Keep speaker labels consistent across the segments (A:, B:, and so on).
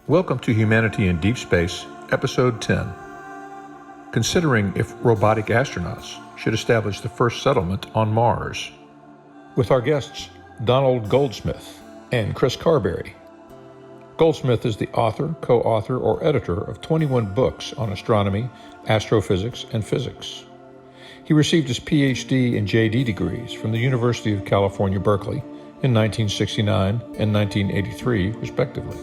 A: Welcome to Humanity in Deep Space, Episode 10. Considering if robotic astronauts should establish the first settlement on Mars. With our guests, Donald Goldsmith and Kris Carberry. Goldsmith is the author, co-author, or editor of 21 books on astronomy, astrophysics, and physics. He received his PhD and JD degrees from the University of California, Berkeley in 1969 and 1983, respectively.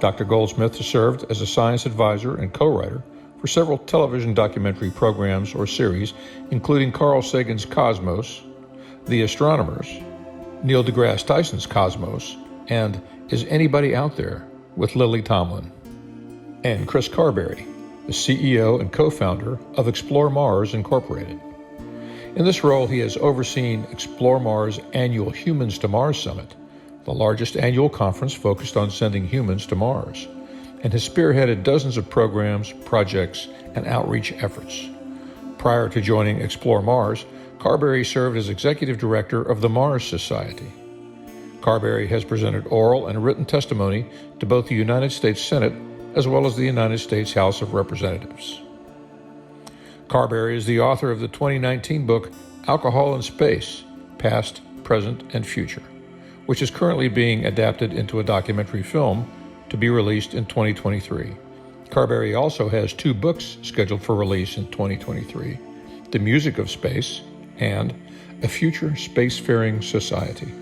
A: Dr. Goldsmith has served as a science advisor and co-writer for several television documentary programs or series, including Carl Sagan's Cosmos, The Astronomers, Neil deGrasse Tyson's Cosmos, and Is Anybody Out There with Lily Tomlin. And Kris Carberry, the CEO and co-founder of Explore Mars Incorporated. In this role, he has overseen Explore Mars' annual Humans to Mars Summit, the largest annual conference focused on sending humans to Mars, and has spearheaded dozens of programs, projects, and outreach efforts. Prior to joining Explore Mars, Carberry served as executive director of the Mars Society. Carberry has presented oral and written testimony to both the United States Senate as well as the United States House of Representatives. Carberry is the author of the 2019 book, Alcohol in Space, Past, Present, and Future, which is currently being adapted into a documentary film to be released in 2023. Carberry also has 2 books scheduled for release in 2023, The Music of Space and A Future Spacefaring Society.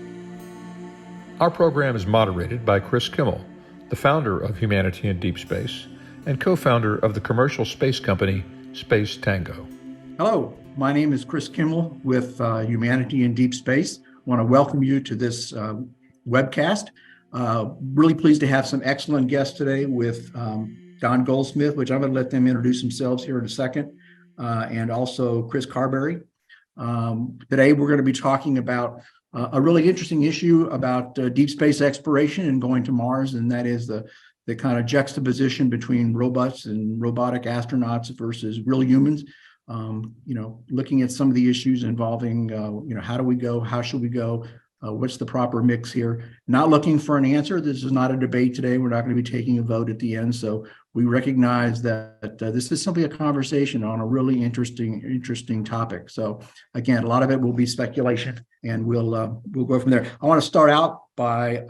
A: Our program is moderated by Kris Kimel, the founder of Humanity in Deep Space and co-founder of the commercial space company Space Tango.
B: Hello, my name is Kris Kimel with Humanity in Deep Space. I want to welcome you to this webcast. Really pleased to have some excellent guests today with Don Goldsmith, which I'm going to let them introduce themselves here in a second, and also Kris Carberry. Today we're going to be talking about a really interesting issue about deep space exploration and going to Mars, and that is the kind of juxtaposition between robots and robotic astronauts versus real humans. Looking at some of the issues involving, how do we go? How should we go? What's the proper mix here? Not looking for an answer. This is not a debate today. We're not going to be taking a vote at the end. So we recognize that this is simply a conversation on a really interesting topic. So again, a lot of it will be speculation, and we'll go from there. I want to start out by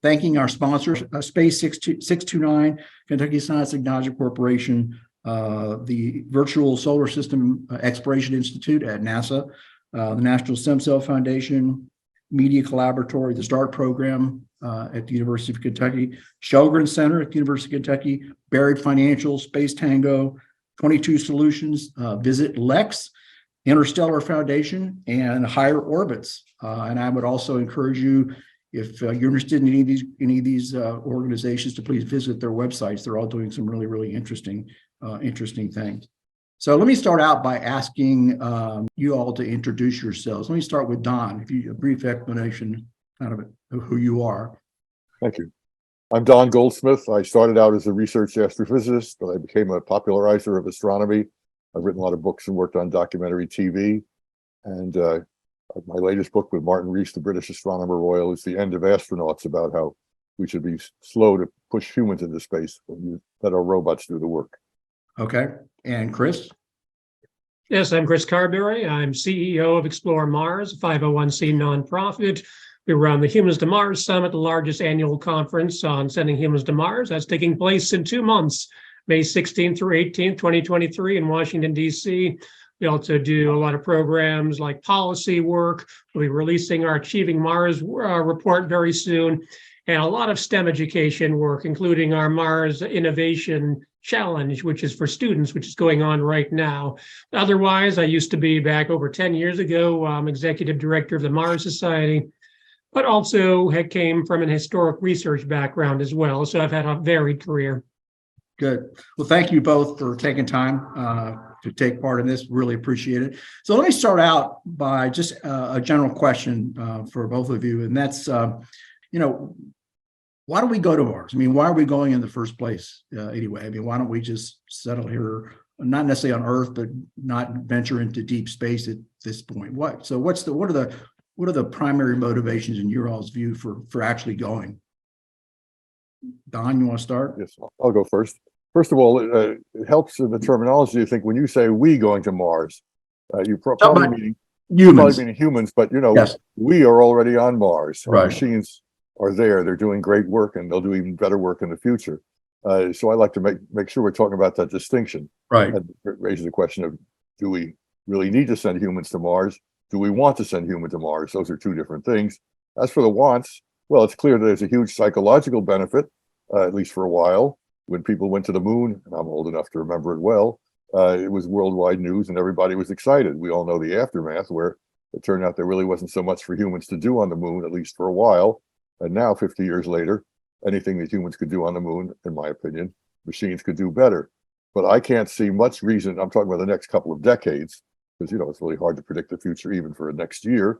B: thanking our sponsors, Space 629, Kentucky Science Technology Corporation, the Virtual Solar System Exploration Institute at NASA, the National Stem Cell Foundation, Media Collaboratory, the START program at the University of Kentucky, Shelgren Center at the University of Kentucky, Buried Financial, Space Tango, 22 Solutions, Visit Lex, Interstellar Foundation, and Higher Orbits. And I would also encourage you, if you're interested in any of these organizations, to please visit their websites. They're all doing some really interesting things. So let me start out by asking you all to introduce yourselves. Let me start with Don. If you a brief explanation kind of who you are.
C: Thank you. I'm Don Goldsmith. I started out as a research astrophysicist, but I became a popularizer of astronomy. I've written a lot of books and worked on documentary TV. And my latest book with Martin Rees, the British Astronomer Royal, is The End of Astronauts, about how we should be slow to push humans into space and let our robots do the work.
B: Okay. And Kris?
D: Yes, I'm Kris Carberry. I'm CEO of Explore Mars, a 501c nonprofit. We run the Humans to Mars Summit, the largest annual conference on sending humans to Mars. That's taking place in 2 months, May 16th through 18th, 2023 in Washington, D.C. We also do a lot of programs like policy work. We'll be releasing our Achieving Mars report very soon, and a lot of STEM education work, including our Mars Innovation Challenge, which is for students, which is going on right now. Otherwise, I used to be, back over 10 years ago, executive director of the Mars Society, but also came from an historic research background as well. So I've had a varied career.
B: Good. Well, thank you both for taking time to take part in this. Really appreciate it. So let me start out by just a general question for both of you, and that's, why do we go to Mars? I mean, why are we going in the first place anyway? I mean, why don't we just settle here, not necessarily on Earth, but not venture into deep space at this point? What are the primary motivations in your all's view for actually going? Don, you want to start?
C: Yes, I'll go first. First of all, it helps in the terminology. I think when you say "we" going to Mars, you probably meaning
B: Humans.
C: humans, but
B: Yes.
C: we are already on Mars. Our
B: Right.
C: machines are there. They're doing great work, and they'll do even better work in the future. So I like to make sure we're talking about that distinction.
B: Right.
C: That raises the question of, do we really need to send humans to Mars? Do we want to send humans to Mars? Those are two different things. As for the wants, well, it's clear that there's a huge psychological benefit, at least for a while. When people went to the moon, and I'm old enough to remember it well, it was worldwide news and everybody was excited. We all know the aftermath, where it turned out there really wasn't so much for humans to do on the moon, at least for a while. And now, 50 years later, anything that humans could do on the moon, in my opinion, machines could do better. But I can't see much reason, I'm talking about the next couple of decades, because it's really hard to predict the future even for next year.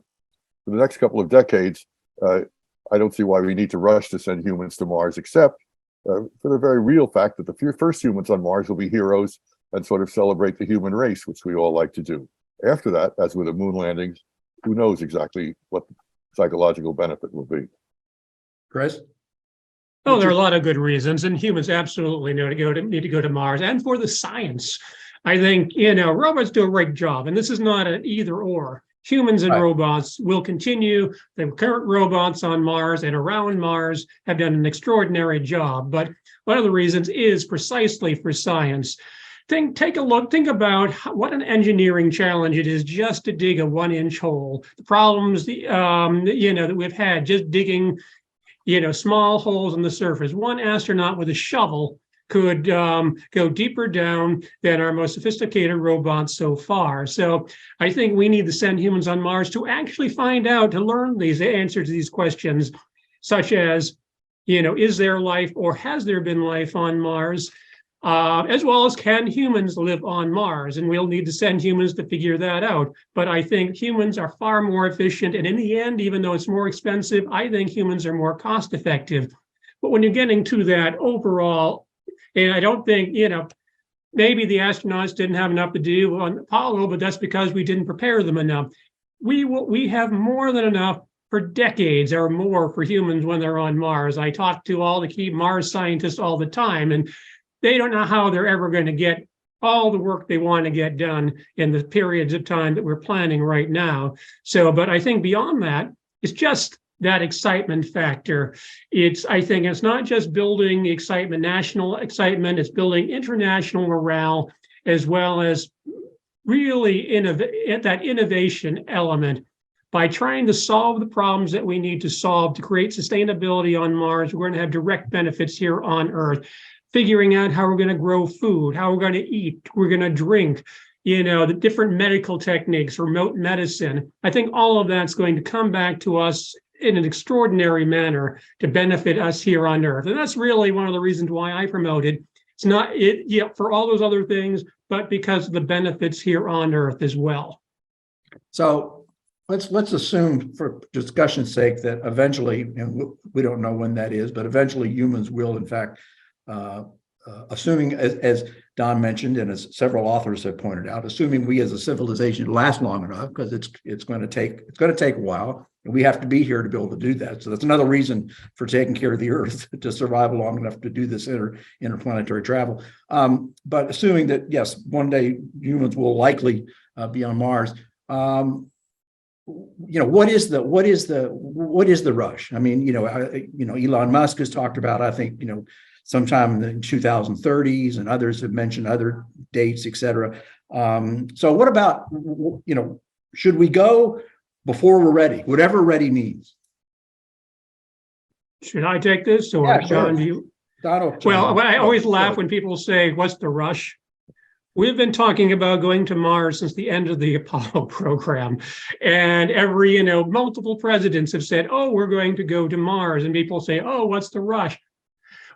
C: For the next couple of decades, I don't see why we need to rush to send humans to Mars, except for the very real fact that the first humans on Mars will be heroes and sort of celebrate the human race, which we all like to do. After that, as with the moon landings, who knows exactly what the psychological benefit will be.
B: Chris?
D: Oh, there are a lot of good reasons, and humans absolutely need to go to Mars. And for the science, I think, robots do a great job, and this is not an either or. Humans and
B: Right.
D: robots will continue. The current robots on Mars and around Mars have done an extraordinary job. But one of the reasons is precisely for science. Take a look, think about what an engineering challenge it is just to dig a 1-inch hole. The problems, that we've had just digging, small holes on the surface. One astronaut with a shovel could go deeper down than our most sophisticated robots so far. So I think we need to send humans on Mars to actually find out, to learn these answers to these questions, such as, is there life or has there been life on Mars? As well as, can humans live on Mars? And we'll need to send humans to figure that out. But I think humans are far more efficient. And in the end, even though it's more expensive, I think humans are more cost effective. But when you're getting to that overall, and I don't think, maybe the astronauts didn't have enough to do on Apollo, but that's because we didn't prepare them enough. We have more than enough for decades or more for humans when they're on Mars. I talk to all the key Mars scientists all the time, and they don't know how they're ever going to get all the work they want to get done in the periods of time that we're planning right now. So, but I think beyond that, it's just that excitement factor. I think it's not just building excitement, national excitement, it's building international morale, as well as really that innovation element. By trying to solve the problems that we need to solve to create sustainability on Mars, we're going to have direct benefits here on Earth. Figuring out how we're going to grow food, how we're going to eat, we're going to drink, the different medical techniques, remote medicine. I think all of that's going to come back to us in an extraordinary manner to benefit us here on Earth. And that's really one of the reasons why I promote it. It's not for all those other things, but because of the benefits here on Earth as well.
B: So let's assume, for discussion's sake, that eventually, and we don't know when that is, but eventually humans will, in fact, assuming, as Don mentioned, and as several authors have pointed out, assuming we as a civilization last long enough, because it's going to take a while, and we have to be here to be able to do that. So that's another reason for taking care of the Earth, to survive long enough to do this interplanetary travel. But assuming that, yes, one day humans will likely be on Mars. What is the rush? I mean, Elon Musk has talked about, I think, sometime in the 2030s, and others have mentioned other dates, et cetera. So what about, should we go before we're ready, whatever ready means?
D: Should I take this, or
B: Yeah,
D: John,
B: sure.
D: do you?
B: Donald,
D: Well, I always laugh
B: sure.
D: when people say, what's the rush? We've been talking about going to Mars since the end of the Apollo program. And multiple presidents have said, oh, we're going to go to Mars. And people say, oh, what's the rush?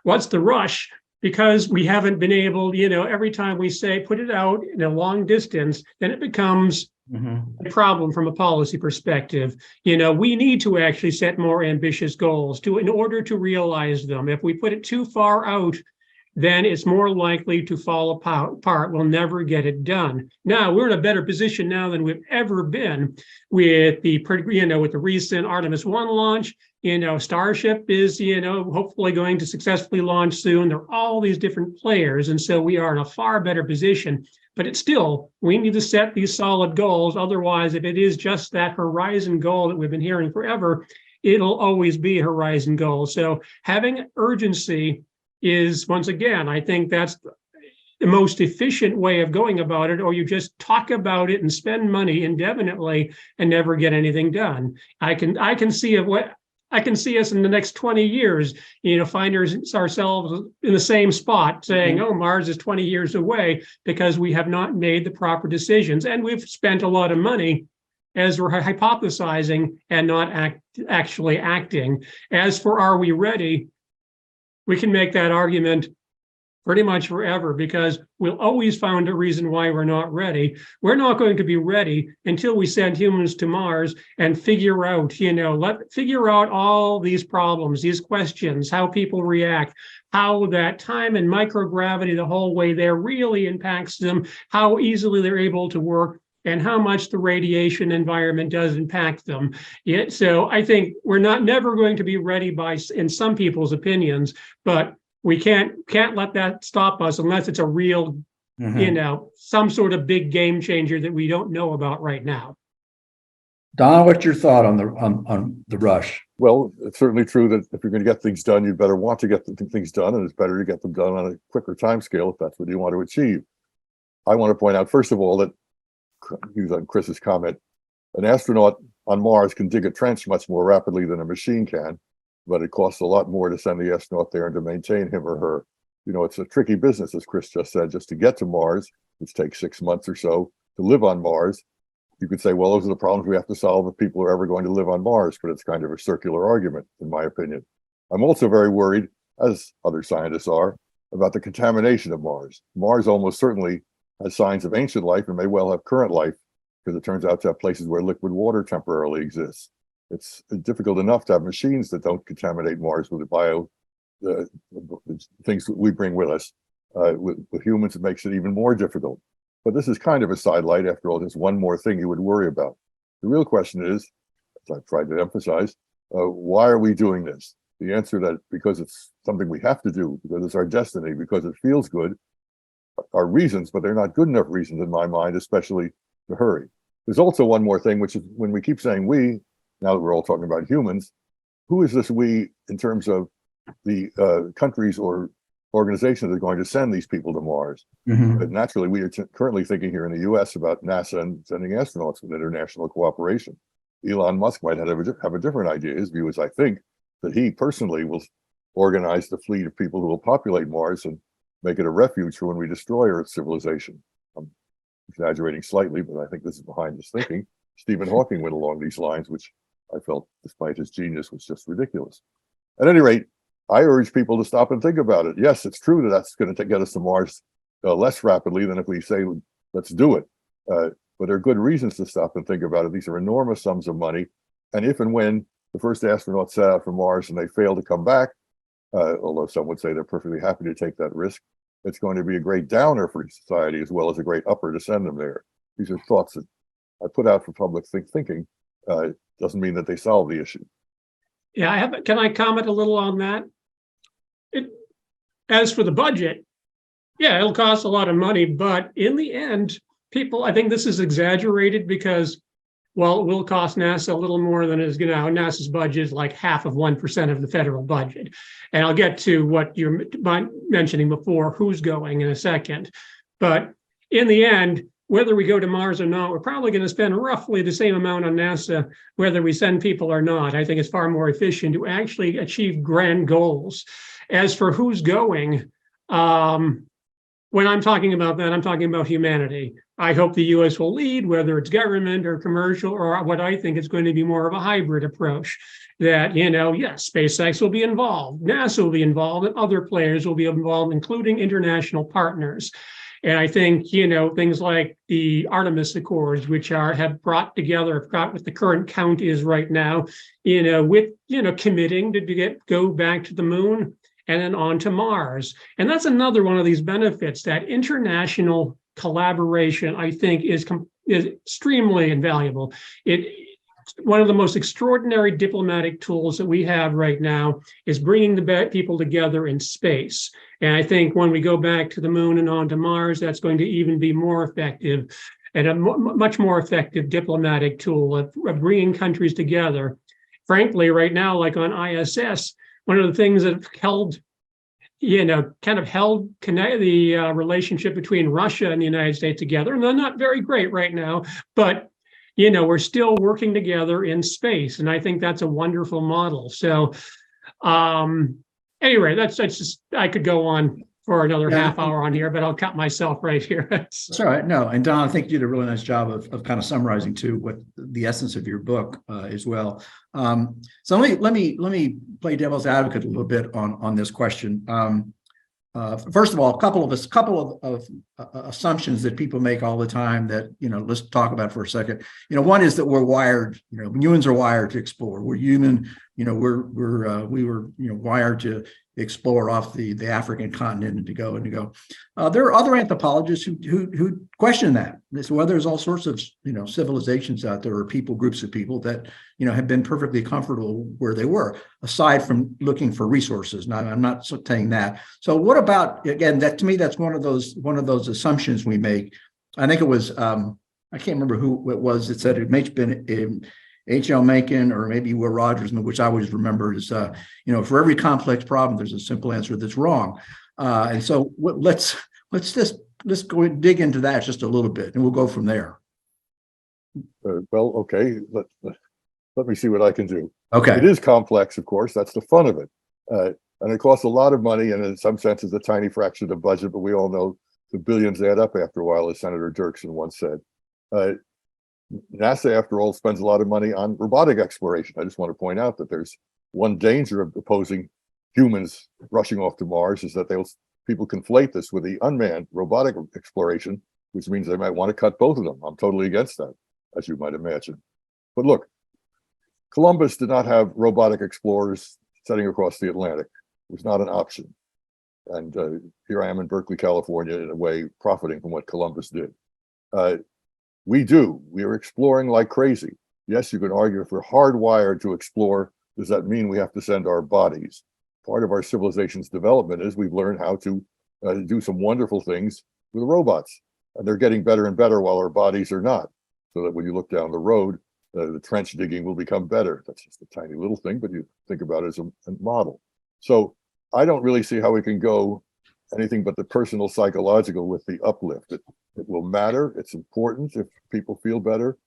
D: What's the rush? Because we haven't been able, every time we say, put it out in a long distance, then it becomes a problem from a policy perspective. We need to actually set more ambitious goals in order to realize them. If we put it too far out, then it's more likely to fall apart. We'll never get it done. Now, we're in a better position now than we've ever been with the recent Artemis 1 launch. Starship is, hopefully going to successfully launch soon. There are all these different players. And so we are in a far better position. But it's still, we need to set these solid goals. Otherwise, if it is just that horizon goal that we've been hearing forever, it'll always be a horizon goal. So having urgency is, once again, I think that's the most efficient way of going about it, or you just talk about it and spend money indefinitely and never get anything done. I can see us in the next 20 years, find ourselves in the same spot saying, oh, Mars is 20 years away because we have not made the proper decisions. And we've spent a lot of money as we're hypothesizing and not actually acting. As for are we ready, we can make that argument pretty much forever, because we'll always find a reason why we're not ready. We're not going to be ready until we send humans to Mars and figure out, figure out all these problems, these questions, how people react, how that time and microgravity the whole way there really impacts them, how easily they're able to work, and how much the radiation environment does impact them. So I think we're never going to be ready in some people's opinions, but we can't let that stop us unless it's a real, some sort of big game changer that we don't know about right now.
B: Don, what's your thought on the rush?
C: Well, it's certainly true that if you're going to get things done, you'd better want to get the things done, and it's better to get them done on a quicker time scale if that's what you want to achieve. I want to point out, first of all, that, use on Chris's comment, an astronaut on Mars can dig a trench much more rapidly than a machine can, but it costs a lot more to send the astronaut there and to maintain him or her. It's a tricky business, as Kris just said, just to get to Mars, which takes 6 months or so to live on Mars. You could say, well, those are the problems we have to solve if people are ever going to live on Mars, but it's kind of a circular argument, in my opinion. I'm also very worried, as other scientists are, about the contamination of Mars. Mars almost certainly has signs of ancient life and may well have current life, because it turns out to have places where liquid water temporarily exists. It's difficult enough to have machines that don't contaminate Mars with the things that we bring with us. With humans, it makes it even more difficult. But this is kind of a sidelight. After all, there's one more thing you would worry about. The real question is, as I've tried to emphasize, why are we doing this? The answer that because it's something we have to do, because it's our destiny, because it feels good, are reasons, but they're not good enough reasons in my mind, especially to hurry. There's also one more thing, which is when we keep saying we, now that we're all talking about humans, who is this we in terms of the countries or organizations that are going to send these people to Mars? But naturally, we are currently thinking here in the US about NASA and sending astronauts with international cooperation. Elon Musk might have a different idea. His view is, I think, that he personally will organize the fleet of people who will populate Mars and make it a refuge for when we destroy Earth's civilization. I'm exaggerating slightly, but I think this is behind his thinking. Stephen Hawking went along these lines, which I felt, despite his genius, was just ridiculous. At any rate, I urge people to stop and think about it. Yes, it's true that that's going to get us to Mars less rapidly than if we say, let's do it. But there are good reasons to stop and think about it. These are enormous sums of money. And if and when the first astronauts set out for Mars and they fail to come back, although some would say they're perfectly happy to take that risk, it's going to be a great downer for society as well as a great upper to send them there. These are thoughts that I put out for public thinking. Doesn't mean that they solve the issue.
D: Yeah, can I comment a little on that? As for the budget, yeah, it'll cost a lot of money, but in the end, I think this is exaggerated because, well, it will cost NASA a little more than is, NASA's budget is like 0.5% of the federal budget. And I'll get to what you're mentioning before, who's going in a second. But in the end, whether we go to Mars or not, we're probably going to spend roughly the same amount on NASA, whether we send people or not. I think it's far more efficient to actually achieve grand goals. As for who's going, when I'm talking about that, I'm talking about humanity. I hope the US will lead, whether it's government or commercial, or what I think is going to be more of a hybrid approach. That, yes, SpaceX will be involved, NASA will be involved, and other players will be involved, including international partners. And I think, things like the Artemis Accords, which have brought together, I forgot what the current count is right now, with, committing to go back to the moon and then on to Mars. And that's another one of these benefits, that international collaboration, I think, is extremely invaluable. one of the most extraordinary diplomatic tools that we have right now is bringing the people together in space. And I think when we go back to the moon and on to Mars, that's going to even be more effective and a much more effective diplomatic tool of bringing countries together. Frankly, right now, like on ISS, one of the things that held the relationship between Russia and the United States together, and they're not very great right now, but we're still working together in space, and I think that's a wonderful model. So, anyway, that's just, I could go on for another half hour on here, but I'll cut myself right here.
B: That's all right. No, and Don, I think you did a really nice job of kind of summarizing too what the essence of your book as well. So let me play devil's advocate a little bit on this question. First of all, a couple of assumptions that people make all the time that let's talk about for a second. One is that we're wired. Humans are wired to explore. We're human. We were wired to explore off the African continent and to go. There are other anthropologists who question that. So whether there's all sorts of civilizations out there or groups of people that have been perfectly comfortable where they were, aside from looking for resources. Now, I'm not saying that. So what about, again, that to me, that's one of those assumptions we make. I think it was I can't remember who it was that said it may have been H.L. Mencken or maybe Will Rogers, which I always remember is, for every complex problem, there's a simple answer that's wrong. And so let's go and dig into that just a little bit, and we'll go from there.
C: Well, okay. Let me see what I can do.
B: Okay.
C: It is complex, of course. That's the fun of it. And it costs a lot of money, and in some sense, it's a tiny fraction of the budget, but we all know the billions add up after a while, as Senator Dirksen once said. NASA, after all, spends a lot of money on robotic exploration. I just want to point out that there's one danger of opposing humans rushing off to Mars is that people conflate this with the unmanned robotic exploration, which means they might want to cut both of them. I'm totally against that, as you might imagine. But look, Columbus did not have robotic explorers setting across the Atlantic. It was not an option. And here I am in Berkeley, California, in a way, profiting from what Columbus did. We are exploring like crazy. Yes, you can argue if we're hardwired to explore, does that mean we have to send our bodies? Part of our civilization's development is we've learned how to do some wonderful things with robots. And they're getting better and better while our bodies are not. So that when you look down the road, the trench digging will become better. That's just a tiny little thing, but you think about it as a model. So I don't really see how we can go anything but the personal psychological with the uplift. It will matter. It's important if people feel better.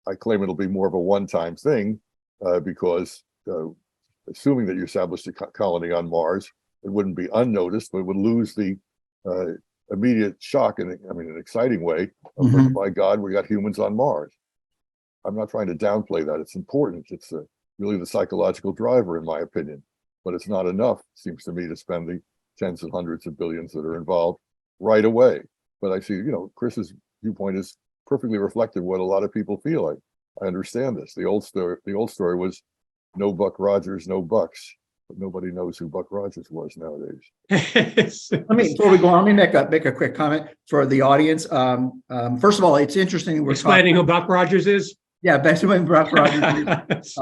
C: I claim it'll be more of a one-time thing because assuming that you established a colony on Mars, it wouldn't be unnoticed, but it would lose the immediate shock in an exciting way of, oh my God, we got humans on Mars. I'm not trying to downplay that. It's important. It's really the psychological driver, in my opinion. But it's not enough, seems to me, to spend the tens and hundreds of billions that are involved right away. But I see, Kris's viewpoint is perfectly reflective of what a lot of people feel. I understand this. The old story was no Buck Rogers, no Bucks. But nobody knows who Buck Rogers was nowadays.
B: Before we go on, let me make a quick comment for the audience. First of all, it's interesting. We're
D: explaining who Buck Rogers is.
B: Yeah, basically Buck Rogers.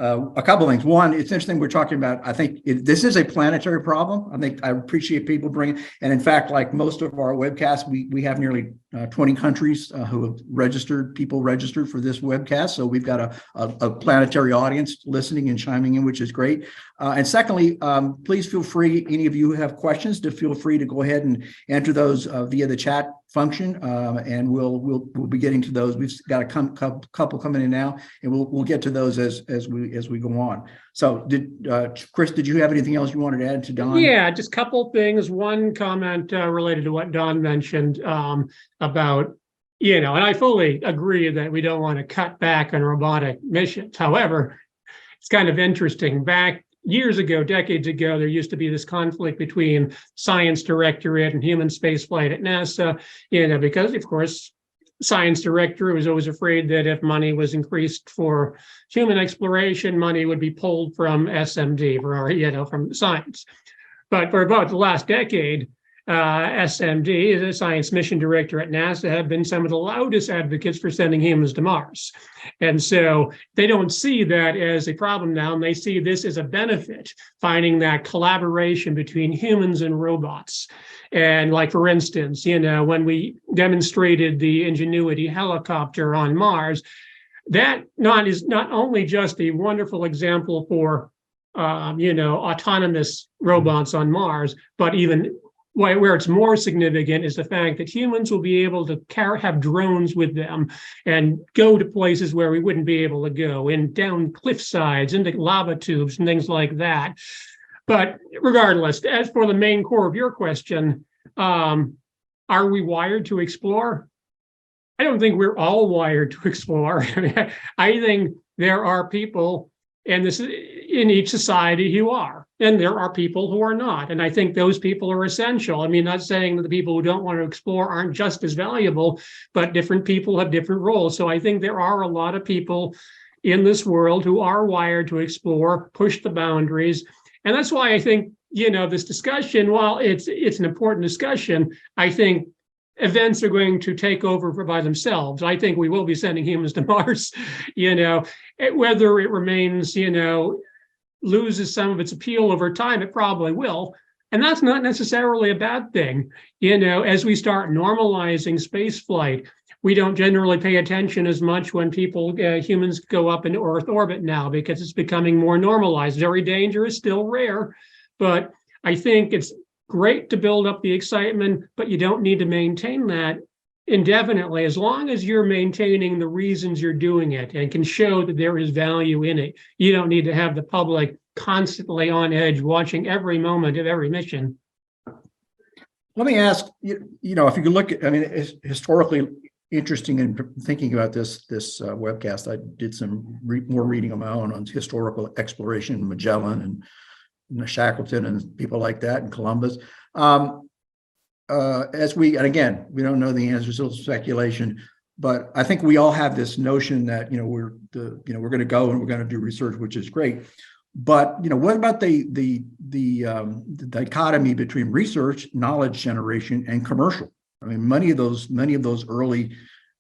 B: A couple of things. One, it's interesting we're talking about, I think this is a planetary problem. I appreciate people bringing, and in fact, like most of our webcasts, we have nearly 20 countries who have registered for this webcast. So we've got a planetary audience listening and chiming in, which is great. And secondly, please feel free, any of you who have questions, to feel free to go ahead and enter those via the chat function, and we'll be getting to those. We've got a couple coming in now, and we'll get to those as we go on. So, Kris, did you have anything else you wanted to add to Don?
D: Yeah, just a couple things. One comment related to what Don mentioned about, and I fully agree that we don't want to cut back on robotic missions. However, it's kind of interesting. Back years ago, decades ago, there used to be this conflict between science directorate and human spaceflight at NASA, because, of course, science director was always afraid that if money was increased for human exploration, money would be pulled from SMD, from science. But for about the last decade, SMD, the science mission director at NASA, have been some of the loudest advocates for sending humans to Mars. And so they don't see that as a problem now, and they see this as a benefit, finding that collaboration between humans and robots. And like, for instance, when we demonstrated the Ingenuity helicopter on Mars, that is not only just a wonderful example for, autonomous robots on Mars, but even where it's more significant is the fact that humans will be able to have drones with them and go to places where we wouldn't be able to go, and down cliff sides, into lava tubes and things like that. But regardless, as for the main core of your question, are we wired to explore? I don't think we're all wired to explore. I think there are people, and this is in each society, who are, and there are people who are not. And I think those people are essential. I mean, not saying that the people who don't want to explore aren't just as valuable, but different people have different roles. So I think there are a lot of people in this world who are wired to explore, push the boundaries. And that's why I think, this discussion, while it's an important discussion, I think events are going to take over by themselves. I think we will be sending humans to Mars, whether it remains, loses some of its appeal over time, it probably will. And that's not necessarily a bad thing. As we start normalizing space flight, we don't generally pay attention as much when humans go up into Earth orbit now, because it's becoming more normalized. Very dangerous, still rare, but I think it's great to build up the excitement, but you don't need to maintain that indefinitely, as long as you're maintaining the reasons you're doing it and can show that there is value in it. You don't need to have the public constantly on edge, watching every moment of every mission.
B: Let me ask, if you can look at, it's historically interesting in thinking about this webcast. I did some more reading of my own on historical exploration, Magellan and Shackleton and people like that, and Columbus. And again, we don't know the answers, it's speculation, but I think we all have this notion that we're going to go and we're going to do research, which is great. But what about the dichotomy between research, knowledge generation, and commercial? Many of those early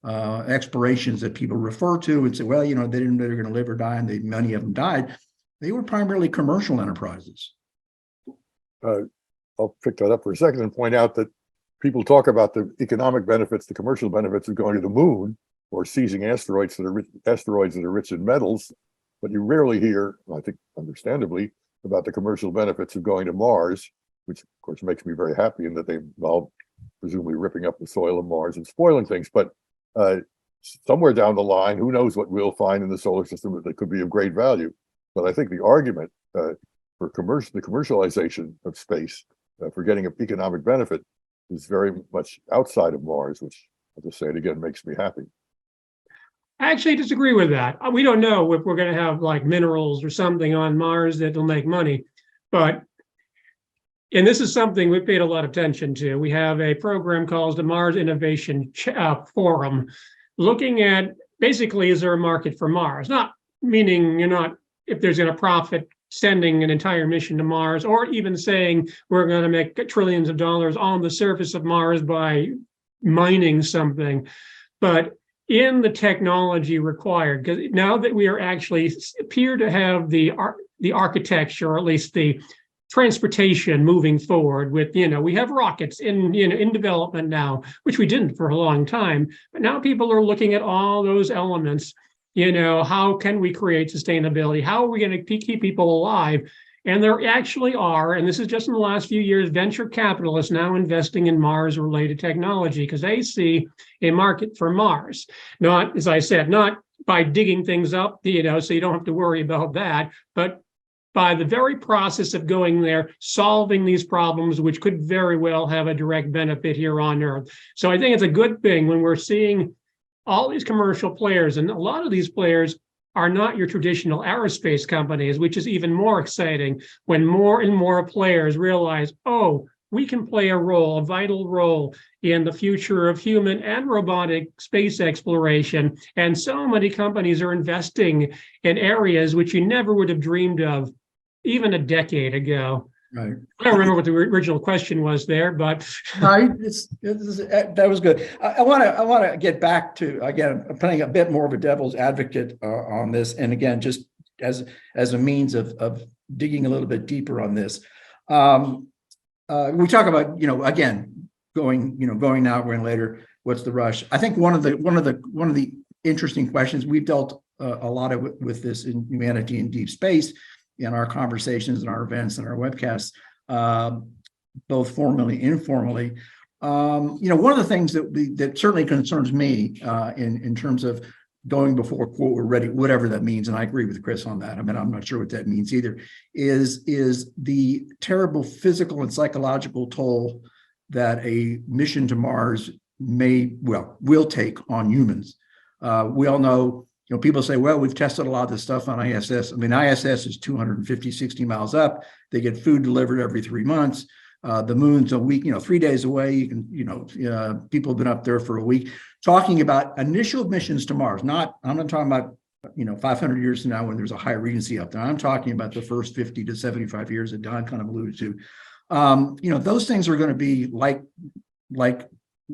B: explorations that people refer to and say, well, they didn't know they're going to live or die, and many of them died. They were primarily commercial enterprises.
C: I'll pick that up for a second and point out that people talk about the economic benefits, the commercial benefits of going to the moon or seizing asteroids that are rich in metals, but you rarely hear, I think understandably, about the commercial benefits of going to Mars, which of course makes me very happy in that they involve presumably ripping up the soil of Mars and spoiling things. But somewhere down the line, who knows what we'll find in the solar system that could be of great value. But I think the argument for the commercialization of space for getting an economic benefit is very much outside of Mars, which, I'll just say it again, makes me happy.
D: I actually disagree with that. We don't know if we're going to have like minerals or something on Mars that will make money, and this is something we've paid a lot of attention to. We have a program called the Mars Innovation Forum, looking at basically, is there a market for Mars? Not meaning if there's going to profit sending an entire mission to Mars, or even saying we're going to make trillions of dollars on the surface of Mars by mining something, but in the technology required, because now that we appear to have the architecture, or at least the transportation moving forward with, we have rockets in development now, which we didn't for a long time, but now people are looking at all those elements. How can we create sustainability? How are we going to keep people alive? And there actually are, and this is just in the last few years, venture capitalists now investing in Mars-related technology because they see a market for Mars. Not, as I said, not by digging things up, so you don't have to worry about that, but by the very process of going there, solving these problems, which could very well have a direct benefit here on Earth. So I think it's a good thing when we're seeing all these commercial players, and a lot of these players are not your traditional aerospace companies, which is even more exciting when more and more players realize, we can play a vital role in the future of human and robotic space exploration. And so many companies are investing in areas which you never would have dreamed of even a decade ago.
B: Right.
D: I don't remember what the original question was there, but
B: Right. That was good. I want to get back to, again, I'm playing a bit more of a devil's advocate on this, and again, just as a means of digging a little bit deeper on this. We talk about, again, going now, going later. What's the rush? I think one of the interesting questions we've dealt a lot of with this in Humanity in Deep Space, in our conversations and our events and our webcasts, both formally and informally. One of the things that certainly concerns me in terms of going before, quote, we're ready, whatever that means, and I agree with Kris on that. I mean, I'm not sure what that means either, is the terrible physical and psychological toll that a mission to Mars will take on humans. We all know, people say, well, we've tested a lot of this stuff on ISS. I mean, ISS is 250, 60 miles up. They get food delivered every 3 months. The moon's a week, 3 days away. You can, people have been up there for a week. Talking about initial missions to Mars, I'm not talking about, 500 years from now when there's a high regency up there. I'm talking about the first 50 to 75 years that Don kind of alluded to. Those things are going to be like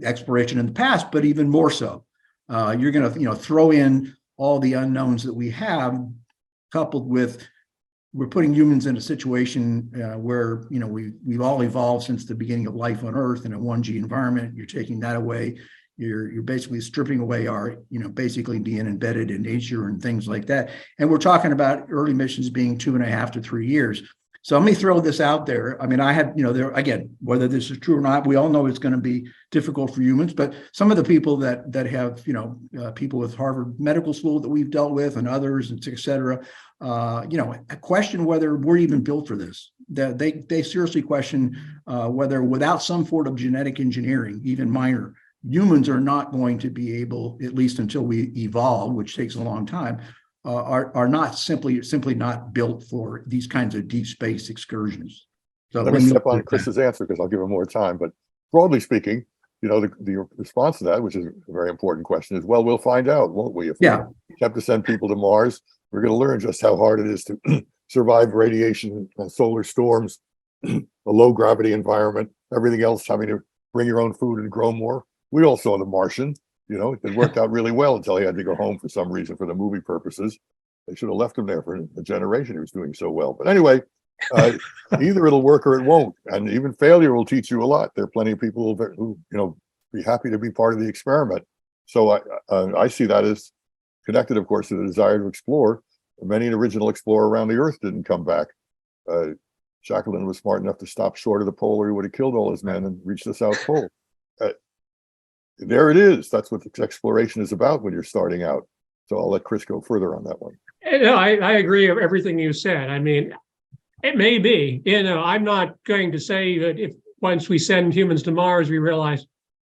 B: exploration in the past, but even more so. You're going to, throw in all the unknowns that we have, coupled with we're putting humans in a situation where we've all evolved since the beginning of life on Earth in a 1G environment. You're taking that away. You're basically stripping away our basically being embedded in nature and things like that. And we're talking about early missions being 2.5 to 3 years. So let me throw this out there. I mean, I had, there again, whether this is true or not, we all know it's going to be difficult for humans, but some of the people that have, people with Harvard Medical School that we've dealt with and others, et cetera, question whether we're even built for this. They seriously question whether without some sort of genetic engineering, even minor, humans are not going to be able, at least until we evolve, which takes a long time, are not simply not built for these kinds of deep space excursions. So
C: let me step on Kris's answer because I'll give him more time. But broadly speaking, the response to that, which is a very important question, is, well, we'll find out, won't we? If we have to send people to Mars, we're going to learn just how hard it is to survive radiation and solar storms, a low gravity environment, everything else, having to bring your own food and grow more. We all saw The Martian. It worked out really well until he had to go home for some reason for the movie purposes. They should have left him there for a generation. He was doing so well. But anyway, either it'll work or it won't. And even failure will teach you a lot. There are plenty of people who be happy to be part of the experiment. So I see that as connected, of course, to the desire to explore. Many an original explorer around the Earth didn't come back. Shackleton was smart enough to stop short of the pole, or he would have killed all his men and reached the South Pole. There it is. That's what exploration is about when you're starting out. So I'll let Kris go further on that one.
D: No, I agree with everything you said. I mean, it may be, I'm not going to say that if once we send humans to Mars, we realize,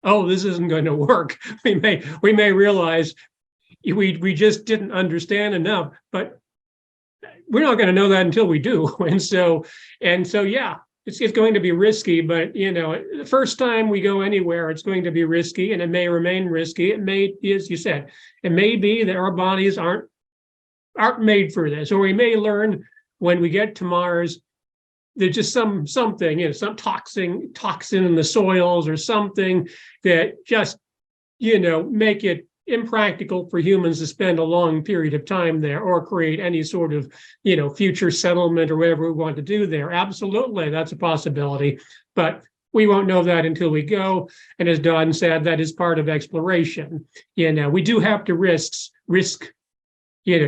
D: oh, this isn't going to work. We may realize we just didn't understand enough, but we're not going to know that until we do. And so yeah. It's going to be risky, but the first time we go anywhere, it's going to be risky, and it may remain risky. It may, as you said, it may be that our bodies aren't made for this, or we may learn when we get to Mars, there's just something, some toxin in the soils or something that just make it impractical for humans to spend a long period of time there or create any sort of, future settlement or whatever we want to do there. Absolutely, that's a possibility, but we won't know that until we go. And as Don said, that is part of exploration. We do have to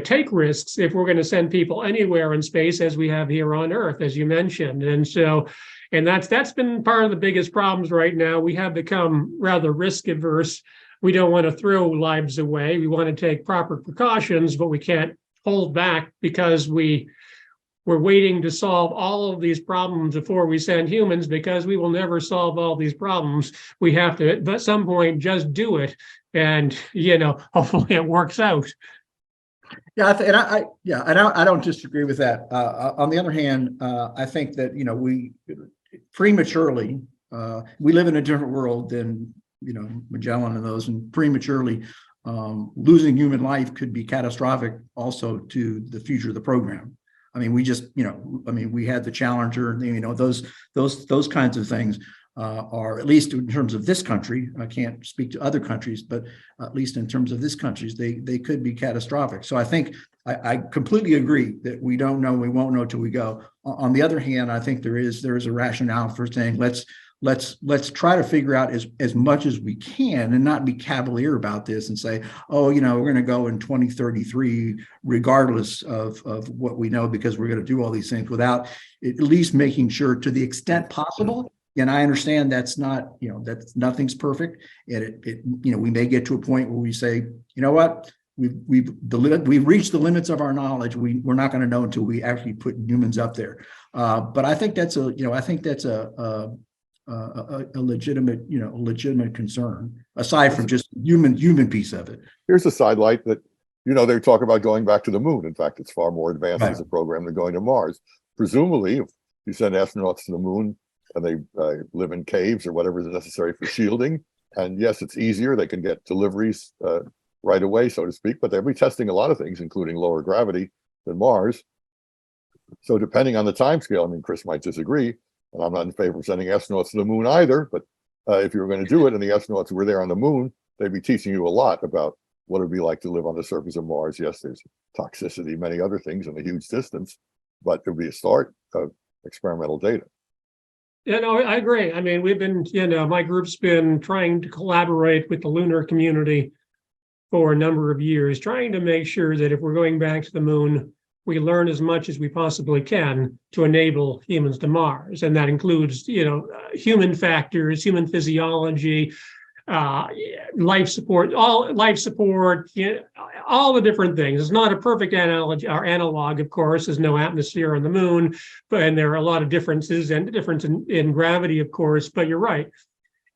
D: take risks if we're going to send people anywhere in space, as we have here on Earth, as you mentioned. And that's been part of the biggest problems right now. We have become rather risk averse. We don't want to throw lives away. We want to take proper precautions, but we can't hold back because we're waiting to solve all of these problems before we send humans, because we will never solve all these problems. We have to, at some point, just do it. And, hopefully it works out.
B: Yeah, I don't disagree with that. On the other hand, I think that, we prematurely, we live in a different world than Magellan and those, and prematurely losing human life could be catastrophic also to the future of the program. I mean, we just, we had the Challenger, those kinds of things are, at least in terms of this country, I can't speak to other countries, but at least in terms of this countries, they could be catastrophic. So I think I completely agree that we don't know, we won't know till we go. On the other hand, I think there is a rationale for saying let's try to figure out as much as we can and not be cavalier about this and say, oh, we're going to go in 2033 regardless of what we know, because we're going to do all these things without at least making sure, to the extent possible. And I understand that's not, that's nothing's perfect. And we may get to a point where we say, you know what, we've reached the limits of our knowledge. We're not going to know until we actually put humans up there. But I think that's a legitimate concern, aside from just human piece of it.
C: Here's a sidelight that, they talk about going back to the moon. In fact, it's far more advanced
B: Right.
C: as a program than going to Mars. Presumably, if you send astronauts to the moon and they live in caves or whatever is necessary for shielding, and yes, it's easier. They can get deliveries right away, so to speak, but they'll be testing a lot of things, including lower gravity than Mars. So depending on the time scale, I mean, Kris might disagree, and I'm not in favor of sending astronauts to the moon either, but if you were going to do it and the astronauts were there on the moon, they'd be teaching you a lot about what it would be like to live on the surface of Mars. Yes, there's toxicity, many other things, and a huge distance, but it would be a start of experimental data.
D: Yeah, no, I agree. I mean, we've been, my group's been trying to collaborate with the lunar community for a number of years, trying to make sure that if we're going back to the moon, we learn as much as we possibly can to enable humans to Mars. And that includes, human factors, human physiology, life support, all the different things. It's not a perfect analogy or analog, of course. There's no atmosphere on the moon, and there are a lot of differences and difference in gravity, of course. But you're right.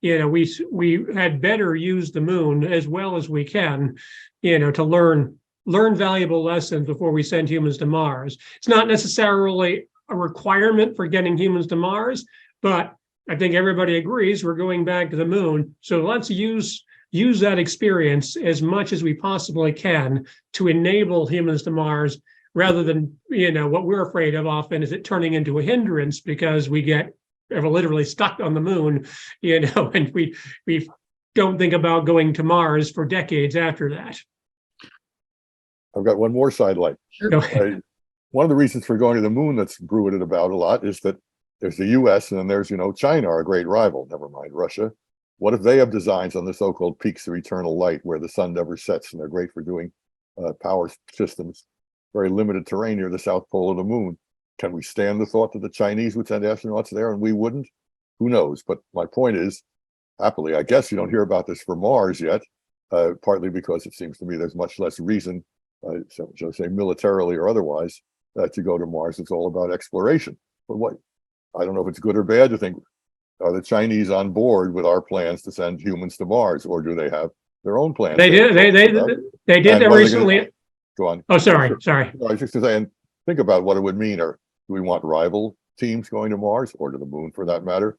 D: We had better use the moon as well as we can, to learn valuable lessons before we send humans to Mars. It's not necessarily a requirement for getting humans to Mars, but I think everybody agrees we're going back to the moon. So let's use that experience as much as we possibly can to enable humans to Mars, rather than, what we're afraid of often is it turning into a hindrance because we get literally stuck on the moon, and we don't think about going to Mars for decades after that.
C: I've got one more sidelight.
D: Sure.
C: One of the reasons for going to the moon that's bruited about a lot is that there's the US and then there's, China, our great rival, never mind Russia. What if they have designs on the so-called peaks of eternal light where the sun never sets, and they're great for doing power systems, very limited terrain near the South Pole of the moon? Can we stand the thought that the Chinese would send astronauts there and we wouldn't? Who knows? But my point is, happily, I guess you don't hear about this for Mars yet, partly because it seems to me there's much less reason, shall I say militarily or otherwise, to go to Mars. It's all about exploration. But I don't know if it's good or bad to think, are the Chinese on board with our plans to send humans to Mars, or do they have their own plans?
D: They did that recently.
C: Go on.
D: Oh, sorry.
C: I was just saying, think about what it would mean. Or do we want rival teams going to Mars, or to the moon for that matter?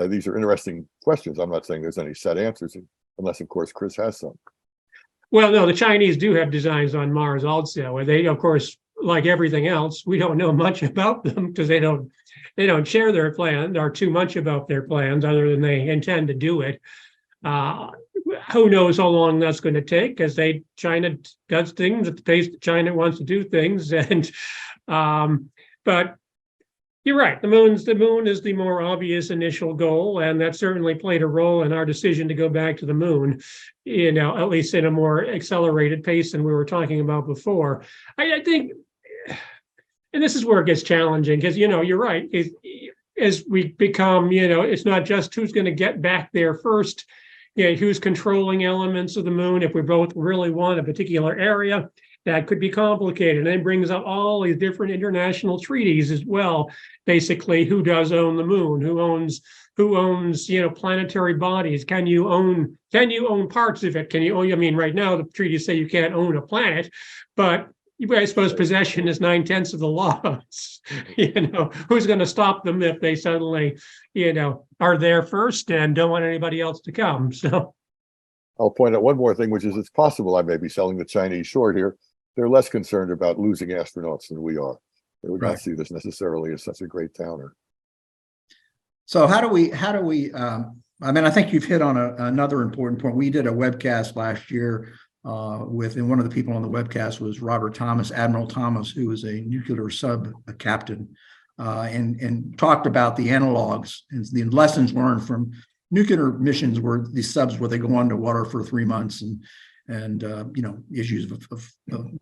C: These are interesting questions. I'm not saying there's any set answers, unless, of course, Kris has some.
D: Well, no, the Chinese do have designs on Mars also. And they, of course, like everything else, we don't know much about them because they don't share their plans or too much about their plans, other than they intend to do it. Who knows how long that's going to take, because China does things at the pace that China wants to do things. And but you're right, the moon is the more obvious initial goal, and that certainly played a role in our decision to go back to the moon, at least in a more accelerated pace than we were talking about before. I think, and this is where it gets challenging, because you're right, as we become, it's not just who's going to get back there first, who's controlling elements of the moon. If we both really want a particular area, that could be complicated. And it brings up all these different international treaties as well. Basically, who does own the moon? Who owns planetary bodies? Can you own parts of it? Can you own? I mean, right now the treaties say you can't own a planet, but I suppose possession is 9/10 of the law. Who's going to stop them if they suddenly, are there first and don't want anybody else to come? So
C: I'll point out one more thing, which is it's possible I may be selling the Chinese short here. They're less concerned about losing astronauts than we are. They would
B: Right.
C: not see this necessarily as such a great downer.
B: So how do we, I mean, I think you've hit on another important point. We did a webcast last year and one of the people on the webcast was Robert Thomas, Admiral Thomas, who was a nuclear sub captain, and talked about the analogs and the lessons learned from nuclear missions where these subs where they go underwater for 3 months and issues of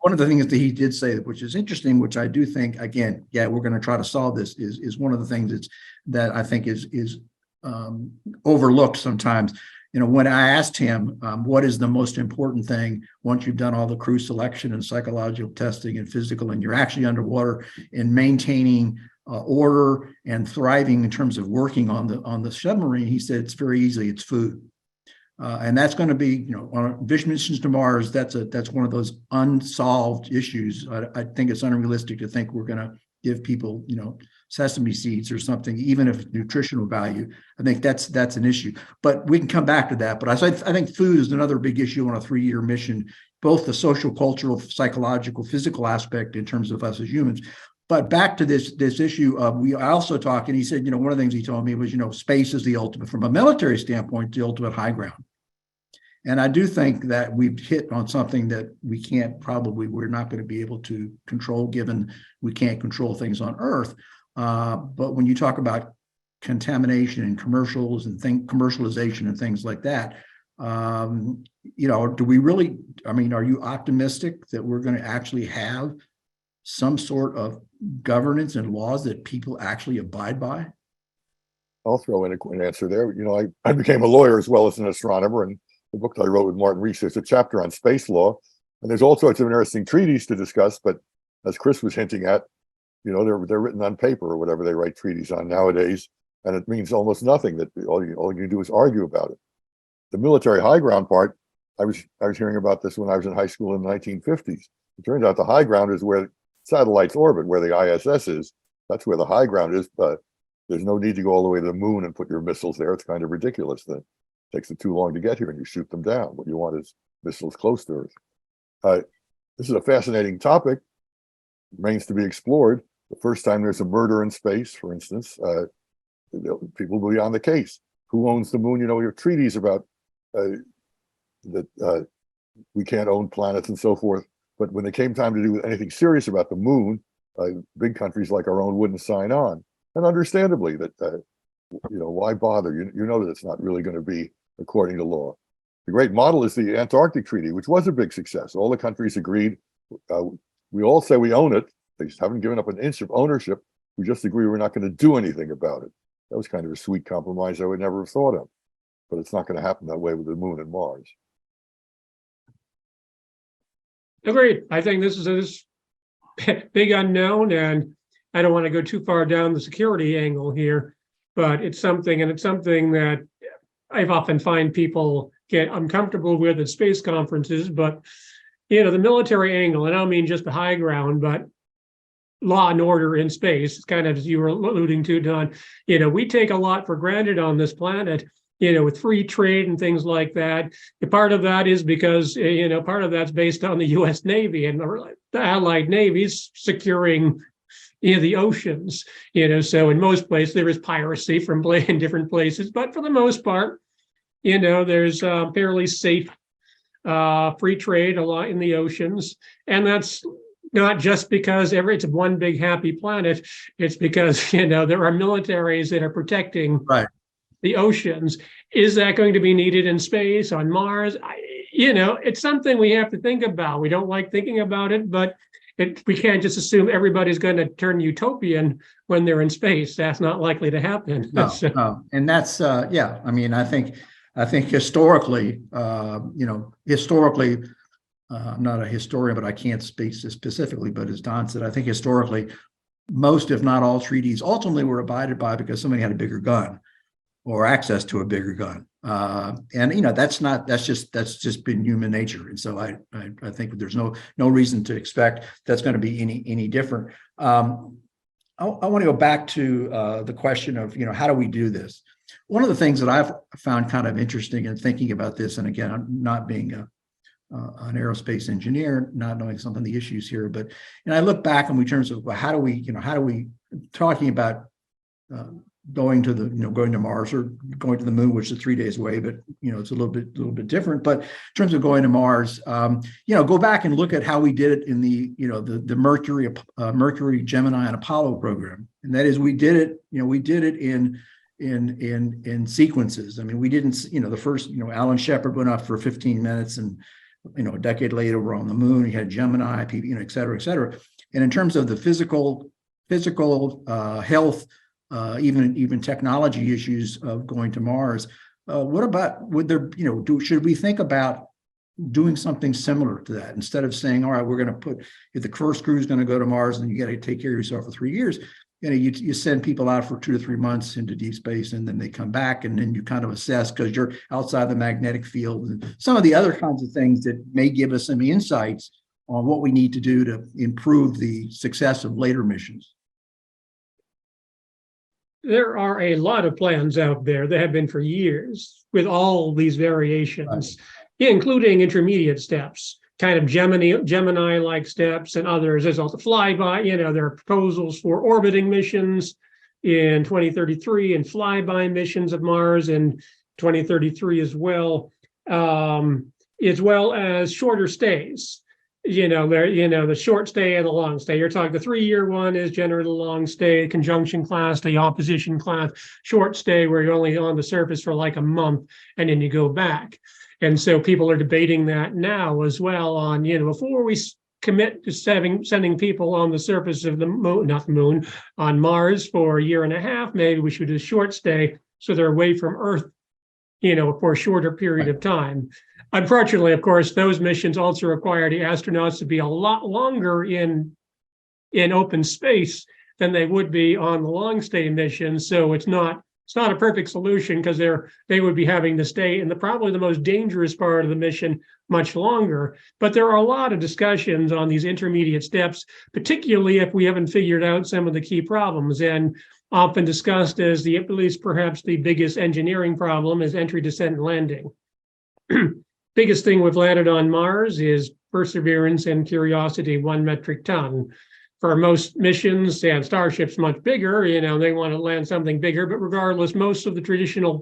B: one of the things that he did say, which is interesting, which I do think, again, yeah, we're going to try to solve this, is one of the things that I think is overlooked sometimes. When I asked him, what is the most important thing once you've done all the crew selection and psychological testing and physical, and you're actually underwater and maintaining order and thriving in terms of working on the submarine, he said it's very easy. It's food. And that's going to be, on missions to Mars, that's one of those unsolved issues. I think it's unrealistic to think we're going to give people, sesame seeds or something, even if it's nutritional value. I think that's an issue, but we can come back to that. But I think food is another big issue on a 3-year mission, both the social, cultural, psychological, physical aspect in terms of us as humans. But back to this issue of, we also talked, and he said, one of the things he told me was, space is the ultimate, from a military standpoint, the ultimate high ground. And I do think that we've hit on something that we're not going to be able to control, given we can't control things on Earth. But when you talk about contamination and commercialization and things like that, do we really, are you optimistic that we're going to actually have some sort of governance and laws that people actually abide by?
C: I'll throw in an answer there. I became a lawyer as well as an astronomer, and the book that I wrote with Martin Rees, there's a chapter on space law, and there's all sorts of interesting treaties to discuss. But as Kris was hinting at, they're written on paper or whatever they write treaties on nowadays, and it means almost nothing. That all you do is argue about it. The military high ground part, I was hearing about this when I was in high school in the 1950s. It turns out the high ground is where satellites orbit, where the ISS is. That's where the high ground is. But there's no need to go all the way to the moon and put your missiles there. It's kind of ridiculous. That takes it too long to get here, and you shoot them down. What you want is missiles close to Earth. This is a fascinating topic. Remains to be explored. The first time there's a murder in space, for instance, people will be on the case. Who owns the moon? We have treaties about that we can't own planets and so forth. But when it came time to do anything serious about the moon, big countries like our own wouldn't sign on. And understandably, that why bother? You know that it's not really going to be according to law. The great model is the Antarctic Treaty, which was a big success. All the countries agreed. We all say we own it. They just haven't given up an inch of ownership. We just agree we're not going to do anything about it. That was kind of a sweet compromise I would never have thought of. But it's not going to happen that way with the moon and Mars.
D: Agreed. I think this is a big unknown, and I don't want to go too far down the security angle here, but it's something that I've often find people get uncomfortable with at space conferences. But the military angle, and I don't mean just the high ground, but law and order in space, kind of as you were alluding to, Don. We take a lot for granted on this planet, with free trade and things like that. Part of that is because, part of that's based on the U.S. Navy and the Allied navies securing, the oceans. So in most places there is piracy from in different places, but for the most part, there's fairly safe free trade a lot in the oceans, and that's not just because it's one big happy planet. It's because there are militaries that are protecting the oceans. Is that going to be needed in space, on Mars? It's something we have to think about. We don't like thinking about it, but we can't just assume everybody's going to turn utopian when they're in space. That's not likely to happen.
B: No. And that's I think historically, I'm not a historian, but I can't speak specifically. But as Don said, I think historically, most, if not all, treaties ultimately were abided by because somebody had a bigger gun or access to a bigger gun. That's just been human nature. And so I think there's no reason to expect that's going to be any different. I want to go back to the question of, how do we do this? One of the things that I've found kind of interesting in thinking about this, and again, I'm not being an aerospace engineer, not knowing some of the issues here. But I look back in terms of, well, how do we talking about going to Mars or going to the moon, which is 3 days away, but it's a little bit different. But in terms of going to Mars, go back and look at how we did it in the Mercury, Gemini, and Apollo program, and that is we did it in sequences. I mean, we didn't, the first, Alan Shepard went up for 15 minutes, and a decade later we're on the moon. You had Gemini, et cetera, et cetera. And in terms of the physical health, even technology issues of going to Mars, what about, should we think about doing something similar to that, instead of saying, all right, we're going to if the first crew is going to go to Mars and you got to take care of yourself for 3 years, you send people out for 2 to 3 months into deep space, and then they come back, and then you kind of assess, because you're outside the magnetic field and some of the other kinds of things that may give us some insights on what we need to do to improve the success of later missions.
D: There are a lot of plans out there that have been for years with all these variations, including intermediate steps, kind of Gemini-like steps, and others. There's also flyby, there are proposals for orbiting missions in 2033 and flyby missions of Mars in 2033 as well as shorter stays. The short stay and the long stay. You're talking the 3-year one is generally the long stay, conjunction class, the opposition class, short stay where you're only on the surface for like a month and then you go back. And so people are debating that now as well on, before we commit to sending people on the surface of the moon, not the moon, on Mars for 1.5 years, maybe we should do a short stay so they're away from Earth, for a shorter period of time. Unfortunately, of course, those missions also require the astronauts to be a lot longer in open space than they would be on the long stay missions. So it's not a perfect solution, because they would be having to stay in probably the most dangerous part of the mission much longer. But there are a lot of discussions on these intermediate steps, particularly if we haven't figured out some of the key problems. And often discussed as at least perhaps the biggest engineering problem is entry, descent, and landing. Biggest thing we've landed on Mars is Perseverance and Curiosity, 1 metric ton. For most missions, and Starship's much bigger, they want to land something bigger, but regardless, most of the traditional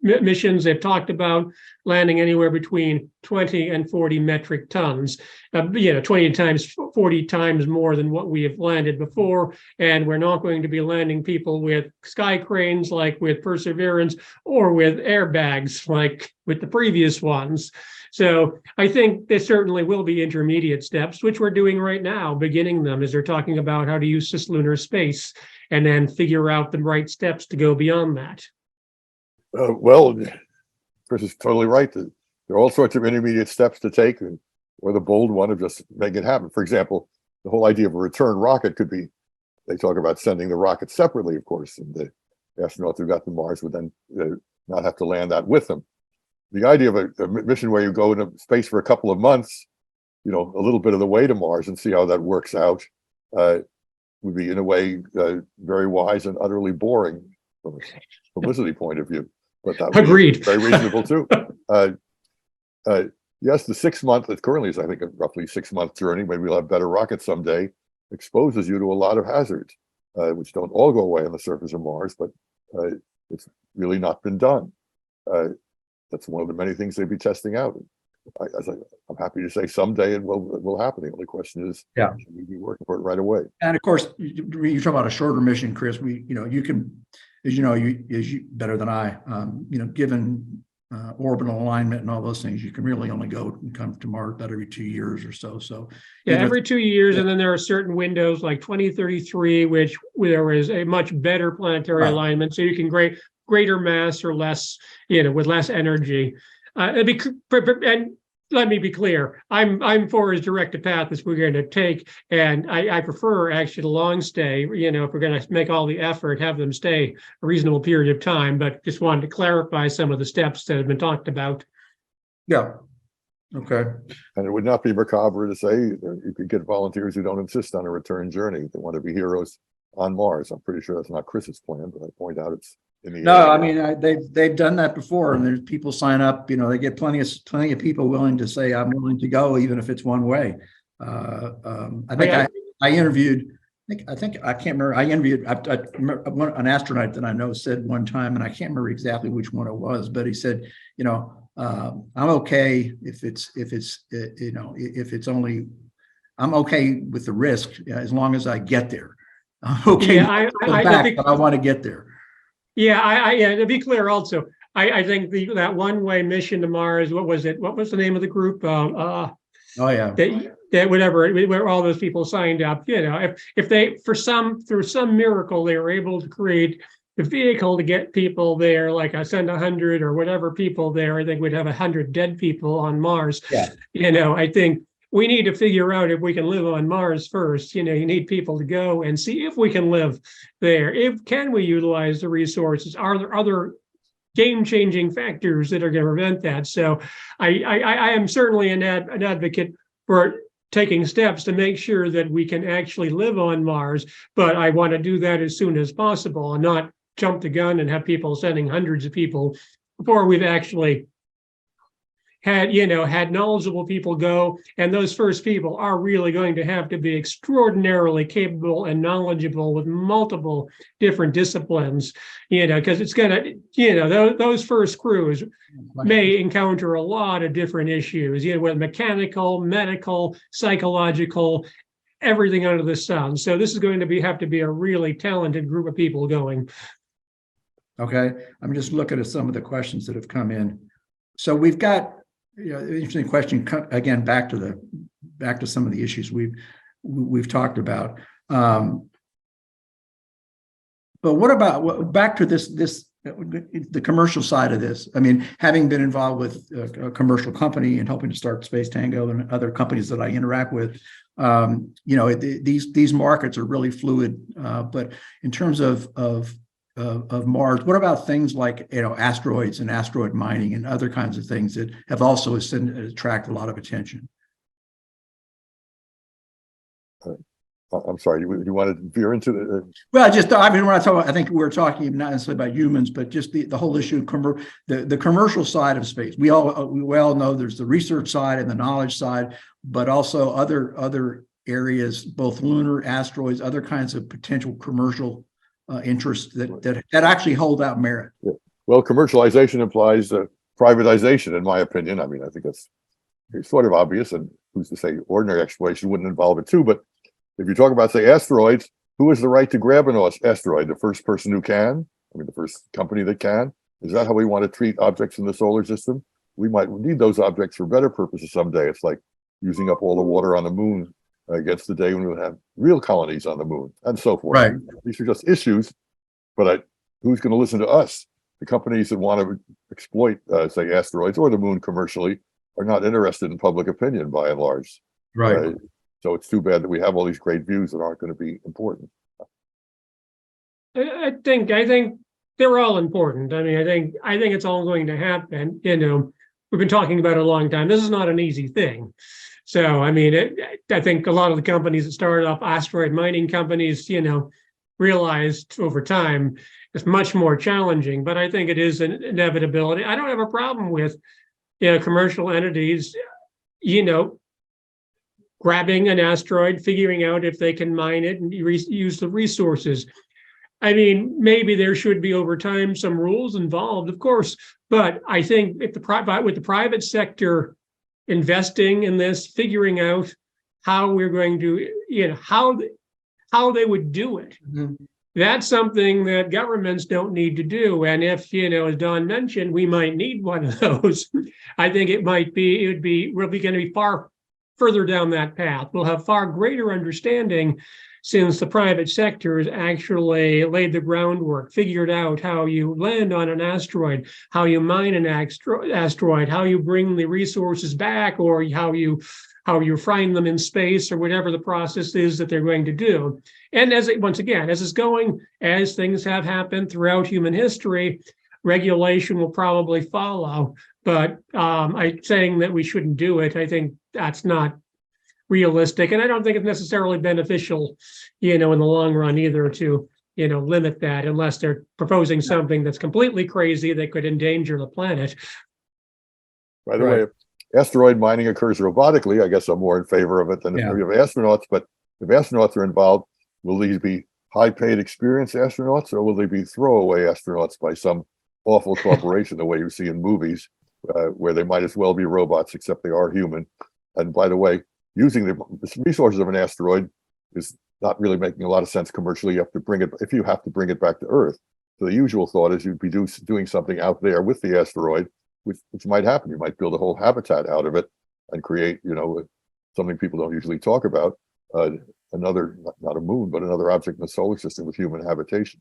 D: missions they've talked about landing anywhere between 20 and 40 metric tons, 20 times, 40 times more than what we have landed before. And we're not going to be landing people with sky cranes like with Perseverance, or with airbags like with the previous ones. So I think there certainly will be intermediate steps, which we're doing right now, beginning them as they're talking about how to use cislunar space, and then figure out the right steps to go beyond that.
C: Well, Kris is totally right. There are all sorts of intermediate steps to take, or the bold one of just making it happen. For example, the whole idea of a return rocket could be, they talk about sending the rocket separately, of course, and the astronauts who got to Mars would then not have to land that with them. The idea of a mission where you go into space for a couple of months, a little bit of the way to Mars, and see how that works out, would be, in a way, very wise and utterly boring from a publicity point of view. But that would
D: Agreed.
C: be very reasonable too. Yes, the 6 month, it currently is, I think, a roughly 6 month journey. Maybe we'll have better rockets someday. Exposes you to a lot of hazards, which don't all go away on the surface of Mars, but it's really not been done. That's one of the many things they'd be testing out. I'm happy to say someday it will happen. The only question is, should we be working for it right away?
B: And of course, you talk about a shorter mission, Kris. You can, as you better than I, given orbital alignment and all those things, you can really only go and come to Mars about every 2 years or so. So
D: every 2 years, and then there are certain windows like 2033, which there is a much better planetary alignment, so you can greater mass or less, with less energy. And let me be clear, I'm for as direct a path as we're going to take, and I prefer actually the long stay. If we're going to make all the effort, have them stay a reasonable period of time. But just wanted to clarify some of the steps that have been talked about.
B: Yeah. Okay.
C: And it would not be macabre to say you could get volunteers who don't insist on a return journey. They want to be heroes on Mars. I'm pretty sure that's not Kris's plan, but I point out it's in the
B: No,
C: area.
B: I mean, they've done that before, and there's people sign up, they get plenty of people willing to say, I'm willing to go, even if it's one way. I think I interviewed, I can't remember, I interviewed an astronaut that I know said one time, and I can't remember exactly which one it was, but he said, I'm okay if it's only, I'm okay with the risk as long as I get there. I'm okay.
D: Yeah,
B: but I want to get there.
D: Yeah, to be clear, also, I think that one-way mission to Mars. What was it? What was the name of the group?
B: Oh yeah.
D: That whatever, where all those people signed up. If they through some miracle they were able to create the vehicle to get people there, like I send 100 or whatever people there, I think we'd have 100 dead people on Mars.
B: Yeah.
D: I think we need to figure out if we can live on Mars first. You need people to go and see if we can live there. Can we utilize the resources? Are there other game-changing factors that are going to prevent that? So I am certainly an advocate for taking steps to make sure that we can actually live on Mars, but I want to do that as soon as possible and not jump the gun and have people sending hundreds of people before we've actually had knowledgeable people go. And those first people are really going to have to be extraordinarily capable and knowledgeable with multiple different disciplines, because it's going to, those first crews may encounter a lot of different issues, with mechanical, medical, psychological, everything under the sun. So this is going to have to be a really talented group of people going.
B: Okay, I'm just looking at some of the questions that have come in. So we've got interesting question again, back to some of the issues we've talked about. But what about back to the commercial side of this? I mean, having been involved with a commercial company and helping to start Space Tango and other companies that I interact with, these markets are really fluid. But in terms of Mars, what about things like asteroids and asteroid mining and other kinds of things that have also attracted a lot of attention?
C: I'm sorry, you wanted to veer into the...
B: Well, when I talk, I think we're talking not necessarily about humans, but just the whole issue of the commercial side of space. We all know there's the research side and the knowledge side, but also other areas, both lunar, asteroids, other kinds of potential commercial interests that actually hold out merit.
C: Yeah. Well, commercialization implies privatization, in my opinion. I mean, I think that's sort of obvious, and who's to say ordinary exploration wouldn't involve it too. But if you talk about, say, asteroids, who has the right to grab an asteroid? The first person who can? I mean, the first company that can? Is that how we want to treat objects in the solar system? We might need those objects for better purposes someday. It's like using up all the water on the moon against the day when we'll have real colonies on the moon, and so forth.
B: Right.
C: These are just issues, but who's going to listen to us? The companies that want to exploit, say, asteroids or the moon commercially are not interested in public opinion, by and large.
B: Right.
C: So it's too bad that we have all these great views that aren't going to be important.
D: I think they're all important. I mean, I think it's all going to happen. We've been talking about it a long time. This is not an easy thing. So, I mean, I think a lot of the companies that started up asteroid mining companies, realized over time it's much more challenging. But I think it is an inevitability. I don't have a problem with, commercial entities, grabbing an asteroid, figuring out if they can mine it and use the resources. I mean, maybe there should be over time some rules involved, of course, but I think with the private sector investing in this, figuring out how we're going to, how they would do it. Mm-hmm. That's something that governments don't need to do. And if, as Don mentioned, we might need one of those, I think we're going to be far further down that path. We'll have far greater understanding since the private sector has actually laid the groundwork, figured out how you land on an asteroid, how you mine an asteroid, how you bring the resources back, or how you find them in space, or whatever the process is that they're going to do. And as things have happened throughout human history, regulation will probably follow. But I'm saying that we shouldn't do it. I think that's not realistic, and I don't think it's necessarily beneficial, in the long run either, to limit that unless they're proposing something that's completely crazy that could endanger the planet.
C: By the way, if asteroid mining occurs robotically, I guess I'm more in favor of it than if we have astronauts. But if astronauts are involved, will these be high-paid, experienced astronauts, or will they be throwaway astronauts by some awful corporation, the way you see in movies, where they might as well be robots, except they are human? And by the way, using the resources of an asteroid is not really making a lot of sense commercially. You have to bring it back to Earth. So the usual thought is you'd be doing something out there with the asteroid, which might happen. You might build a whole habitat out of it and create, something people don't usually talk about, another, not a moon, but another object in the solar system with human habitation.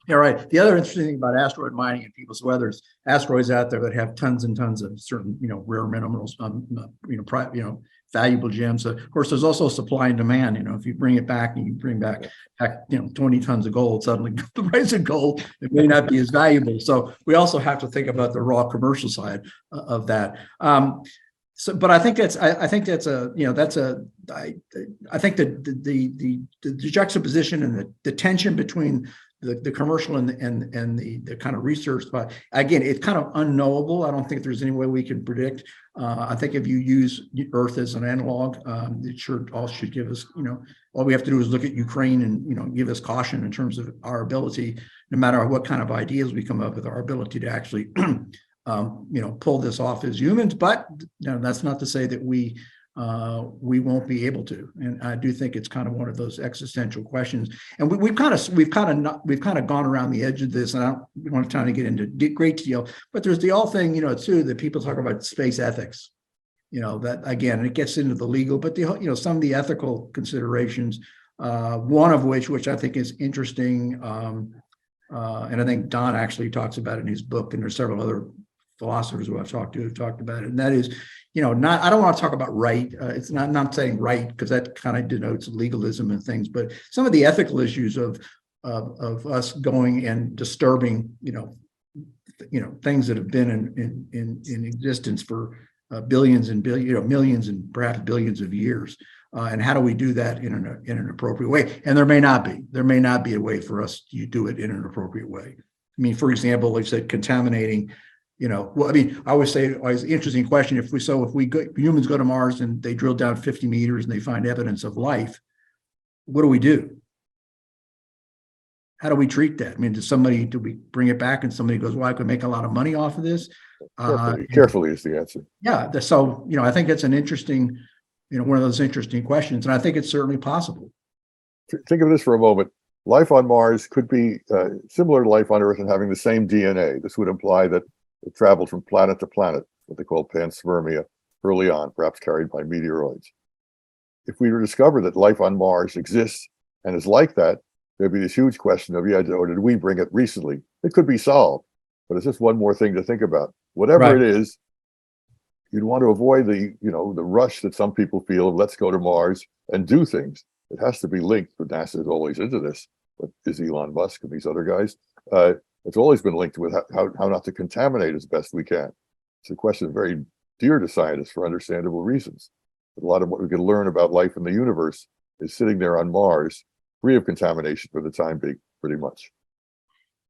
B: Yeah, right. The other interesting thing about asteroid mining and people's weathers, asteroids out there that have tons and tons of certain, rare minerals, valuable gems. Of course, there's also supply and demand. If you bring it back and you bring back, 20 tons of gold, suddenly the price of gold, it may not be as valuable. So we also have to think about the raw commercial side of that. But I think that's the juxtaposition and the tension between the commercial and the kind of research. But again, it's kind of unknowable. I don't think there's any way we can predict. I think if you use Earth as an analog, it should give us, all we have to do is look at Ukraine and, give us caution in terms of our ability, no matter what kind of ideas we come up with, our ability to actually pull this off as humans. But that's not to say that we won't be able to. And I do think it's kind of one of those existential questions. And we've kind of gone around the edge of this, and I don't want to try to get into great deal. But there's the all thing, too, that people talk about space ethics. That again, it gets into the legal, but some of the ethical considerations. One of which I think is interesting, and I think Don actually talks about it in his book, and there's several other philosophers who I've talked to have talked about it, and that is, I don't want to talk about right. It's not saying right, because that kind of denotes legalism and things, but some of the ethical issues of us going and disturbing, things that have been in existence for billions and billions, millions and perhaps billions of years. And how do we do that in an appropriate way? And there may not be a way for us to do it in an appropriate way. I mean, for example, like I said, contaminating, I always say, it's an interesting question. If humans go to Mars and they drill down 50 meters and they find evidence of life, what do we do? How do we treat that? I mean, do we bring it back and somebody goes, well, I could make a lot of money off of this?
C: Carefully is the answer.
B: Yeah. So, I think it's an interesting, one of those interesting questions. And I think it's certainly possible.
C: Think of this for a moment. Life on Mars could be similar to life on Earth and having the same DNA. This would imply that it traveled from planet to planet, what they call panspermia, early on, perhaps carried by meteoroids. If we were to discover that life on Mars exists and is like that, there'd be this huge question of, did we bring it recently? It could be solved, but it's just one more thing to think about. Whatever it is, you'd want to avoid the rush that some people feel of let's go to Mars and do things. It has to be linked, but NASA is always into this. But is Elon Musk and these other guys? It's always been linked with how not to contaminate as best we can. It's a question very dear to scientists for understandable reasons. But a lot of what we can learn about life in the universe is sitting there on Mars, free of contamination for the time being, pretty much.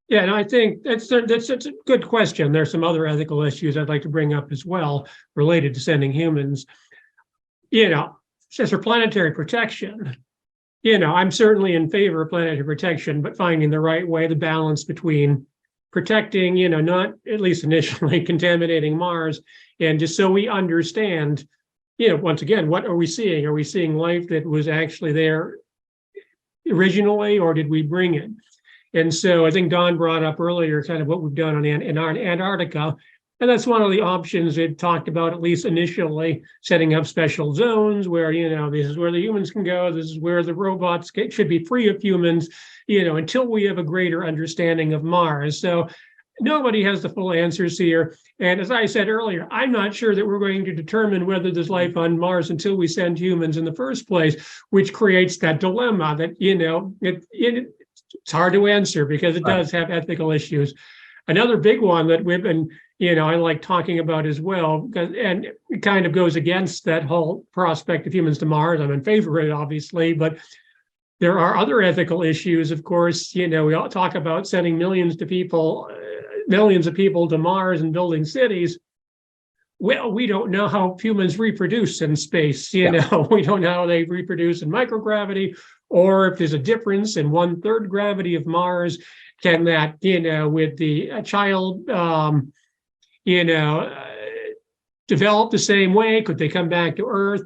D: Yeah, and I think that's a good question. There's some other ethical issues I'd like to bring up as well related to sending humans. As for planetary protection, I'm certainly in favor of planetary protection, but finding the right way, the balance between protecting, not at least initially contaminating Mars, and just so we understand, once again, what are we seeing? Are we seeing life that was actually there originally, or did we bring it? And so I think Don brought up earlier kind of what we've done in Antarctica. And that's one of the options it talked about, at least initially, setting up special zones where, this is where the humans can go. This is where the robots should be free of humans, until we have a greater understanding of Mars. So nobody has the full answers here. And as I said earlier, I'm not sure that we're going to determine whether there's life on Mars until we send humans in the first place, which creates that dilemma that, it's hard to answer because it does have ethical issues. Another big one that we've been, I like talking about as well, and it kind of goes against that whole prospect of humans to Mars. I'm in favor of it, obviously, but There are other ethical issues, of course. We all talk about sending millions of people to Mars and building cities. Well, we don't know how humans reproduce in space. We don't know how they reproduce in microgravity, or if there's a difference in 1/3 gravity of Mars. Can that, with the child, develop the same way? Could they come back to Earth?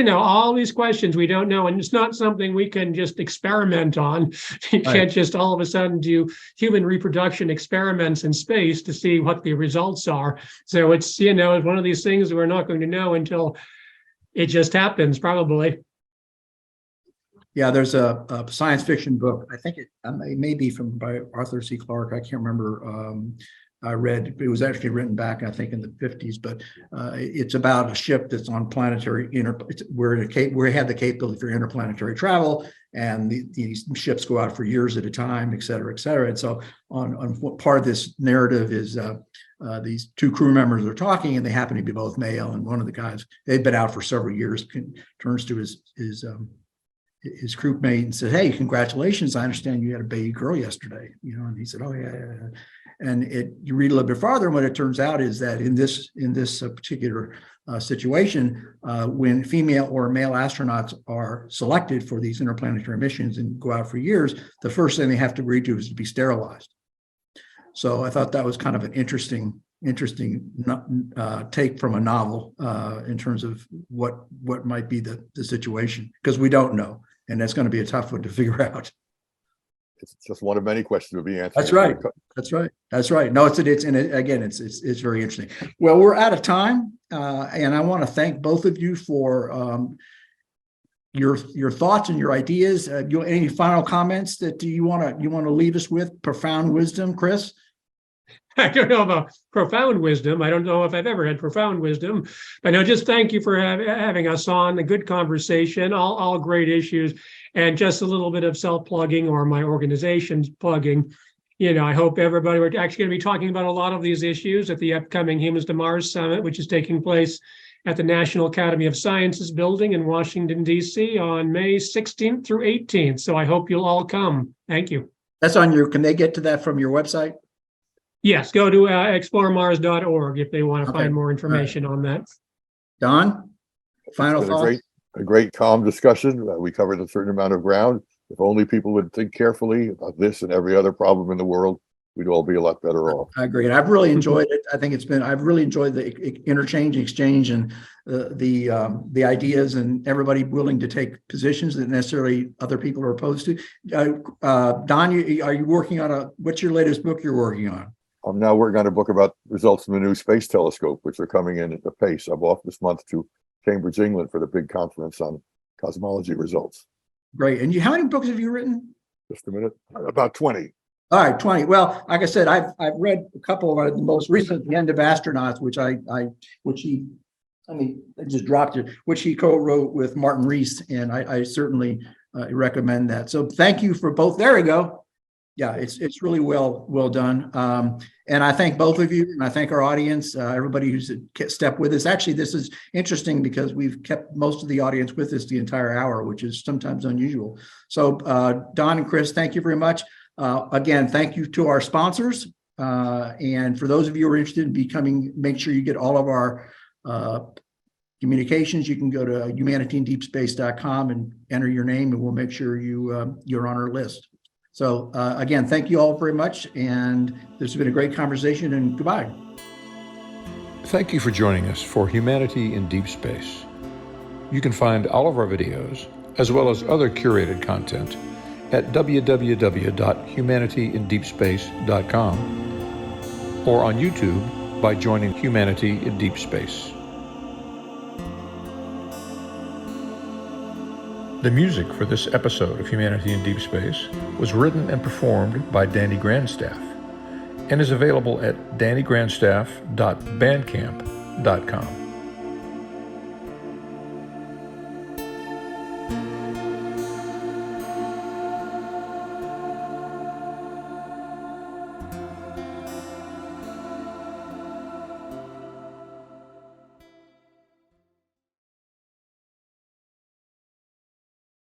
D: All these questions we don't know, and it's not something we can just experiment on. You can't just all of a sudden do human reproduction experiments in space to see what the results are. So it's one of these things that we're not going to know until it just happens, probably.
B: Yeah, there's a science fiction book. I think it may be by Arthur C. Clarke. I can't remember. I read, it was actually written back, I think, in the 50s, but it's about a ship that's on planetary, where it had the capability for interplanetary travel, and these ships go out for years at a time, et cetera, et cetera. And so on what part of this narrative is these two crew members are talking, and they happen to be both male, and one of the guys, they'd been out for several years, turns to his crewmate and said, "Hey, congratulations! I understand you had a baby girl yesterday." And he said, "Oh yeah." And you read a little bit farther, and what it turns out is that in this particular situation, when female or male astronauts are selected for these interplanetary missions and go out for years, the first thing they have to agree to is to be sterilized. So I thought that was kind of an interesting take from a novel in terms of what might be the situation, because we don't know, and that's going to be a tough one to figure out.
C: It's just one of many questions to be answered.
B: That's right. No, it's very interesting. Well, we're out of time, and I want to thank both of you for your thoughts and your ideas. Any final comments that you want to leave us with? Profound wisdom, Kris?
D: I don't know about profound wisdom. I don't know if I've ever had profound wisdom, but no, just thank you for having us on. A good conversation, all great issues, and just a little bit of self-plugging, or my organization's plugging. I hope everybody, we're actually going to be talking about a lot of these issues at the upcoming Humans to Mars Summit, which is taking place at the National Academy of Sciences building in Washington, D.C. on May 16th through 18th. So I hope you'll all come. Thank you.
B: That's can they get to that from your website?
D: Yes, go to exploremars.org if they want to find more information on that.
B: Don, final thoughts?
C: A great calm discussion. We covered a certain amount of ground. If only people would think carefully about this and every other problem in the world, we'd all be a lot better off.
B: I agree. And I've really enjoyed it. I think I've really enjoyed the exchange, and the ideas, and everybody willing to take positions that necessarily other people are opposed to. Don, are you working on what's your latest book you're working on?
C: I'm now working on a book about results from the new space telescope, which are coming in at a pace. I'm off this month to Cambridge, England for the big conference on cosmology results.
B: Great. And how many books have you written?
C: Just a minute. About 20.
B: All right, 20. Well, like I said, I've read a couple of the most recent, The End of Astronauts, which I just dropped it, which he co-wrote with Martin Rees, and I certainly recommend that. So thank you for both. There we go. Yeah, it's really well done. And I thank both of you, and I thank our audience, everybody who's stepped with us. Actually, this is interesting because we've kept most of the audience with us the entire hour, which is sometimes unusual. So Don and Kris, thank you very much. Again, thank you to our sponsors. And for those of you who are interested in make sure you get all of our communications. You can go to humanityindeepspace.com and enter your name, and we'll make sure you're on our list. So again, thank you all very much, and this has been a great conversation, and goodbye.
A: Thank you for joining us for Humanity in Deep Space. You can find all of our videos, as well as other curated content, at www.humanityindeepspace.com or on YouTube by joining Humanity in Deep Space. The music for this episode of Humanity in Deep Space was written and performed by Danny Grandstaff and is available at dannygrandstaff.bandcamp.com.